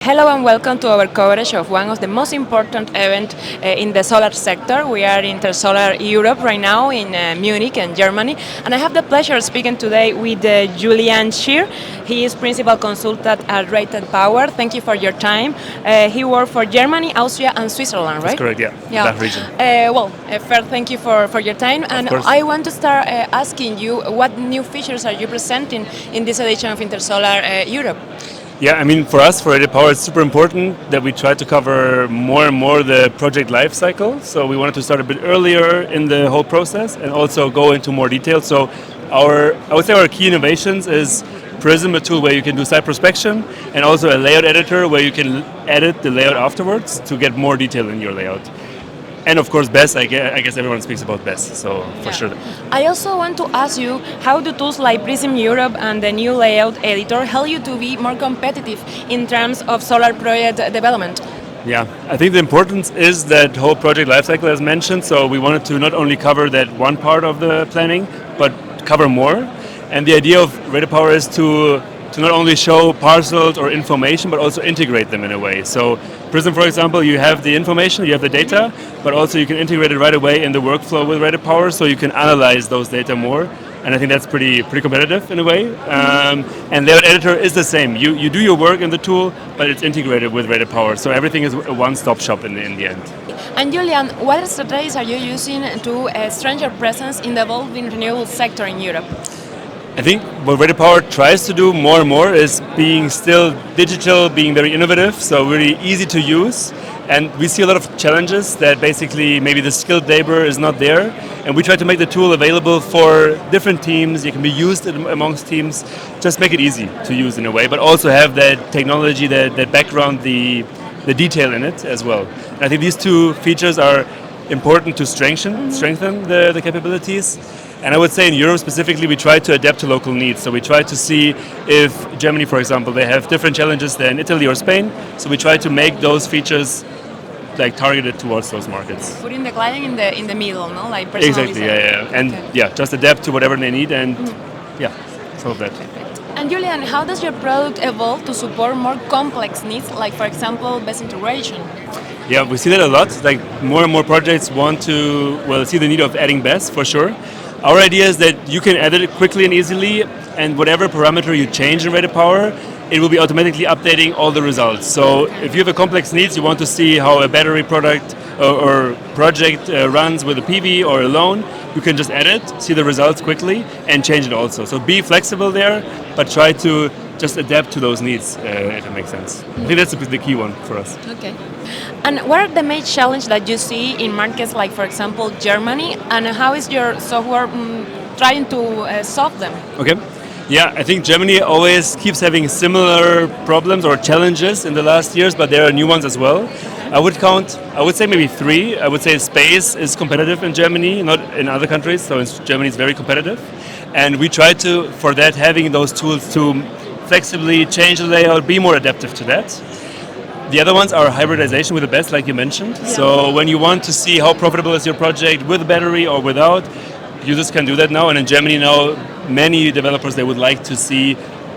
Hello and welcome to our coverage of one of the most important events in the solar sector. We are in Intersolar Europe right now in Munich in Germany, and I have the pleasure of speaking today with Julian Scheer. He is Principal Consultant at RatedPower. Thank you for your time. He worked for Germany, Austria and Switzerland, right? That's correct, yeah. That region. First, thank you for your time. And I want to start asking you, what new features are you presenting in this edition of Intersolar Europe? Yeah, I mean, for us, for RatedPower, it's super important that we try to cover more and more the project life cycle. So we wanted to start a bit earlier in the whole process and also go into more detail. So I would say our key innovations is Prism, a tool where you can do site prospection, and also a layout editor where you can edit the layout afterwards to get more detail in your layout. And of course, BESS, I guess everyone speaks about BESS, so for sure. I also want to ask you, how do tools like Prism Europe and the new layout editor help you to be more competitive in terms of solar project development? Yeah, I think the importance is that whole project lifecycle as mentioned, so we wanted to not only cover that one part of the planning, but cover more. And the idea of RatedPower is to not only show parcels or information, but also integrate them in a way. So Prism, for example, you have the information, you have the data, but also you can integrate it right away in the workflow with RatedPower, so you can analyze those data more. And I think that's pretty competitive in a way. And Layout Editor is the same. You do your work in the tool, but it's integrated with RatedPower, so everything is a one-stop shop in the end. And Julian, what strategies are you using to strengthen your presence in the evolving renewable sector in Europe? I think what RatedPower tries to do more and more is being still digital, being very innovative, so really easy to use. And we see a lot of challenges that basically maybe the skilled labor is not there. And we try to make the tool available for different teams. It can be used amongst teams. Just make it easy to use in a way, but also have that technology, that background, the detail in it as well. And I think these two features are important to strengthen the capabilities. And I would say in Europe specifically, we try to adapt to local needs. So we try to see if Germany, for example, they have different challenges than Italy or Spain. So we try to make those features like targeted towards those markets. Putting the client in the middle, no? Like exactly, yeah. And just adapt to whatever they need and solve that. Perfect. And Julian, how does your product evolve to support more complex needs, like for example, BESS integration? Yeah, we see that a lot. Like more and more projects want to see the need of adding BESS for sure. Our idea is that you can edit it quickly and easily, and whatever parameter you change in RatedPower, it will be automatically updating all the results. So if you have a complex needs, you want to see how a battery product or project runs with a PV or alone, you can just edit, see the results quickly, and change it also. So be flexible there, but try to just adapt to those needs, if it makes sense. I think that's the key one for us. Okay. And what are the main challenges that you see in markets like, for example, Germany, and how is your software trying to solve them? Okay. Yeah, I think Germany always keeps having similar problems or challenges in the last years, but there are new ones as well. I would say maybe three. I would say space is competitive in Germany, not in other countries, so Germany is very competitive. And we try to, for that, having those tools to flexibly change the layout, be more adaptive to that. The other ones are hybridization with the BESS, like you mentioned. Yeah. So when you want to see how profitable is your project with battery or without, users can do that now. And in Germany now, many developers, they would like to see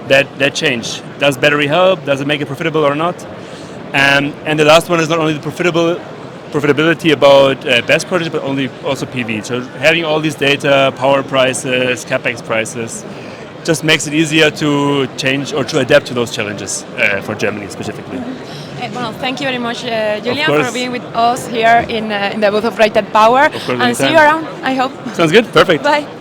that change. Does battery help? Does it make it profitable or not? And the last one is not only the profitability about BESS projects, but also PV. So having all these data, power prices, capex prices, just makes it easier to change or to adapt to those challenges for Germany specifically. Well, thank you very much, Julian, for being with us here in the booth of RatedPower. And see you around, I hope. Sounds good. Perfect. Bye.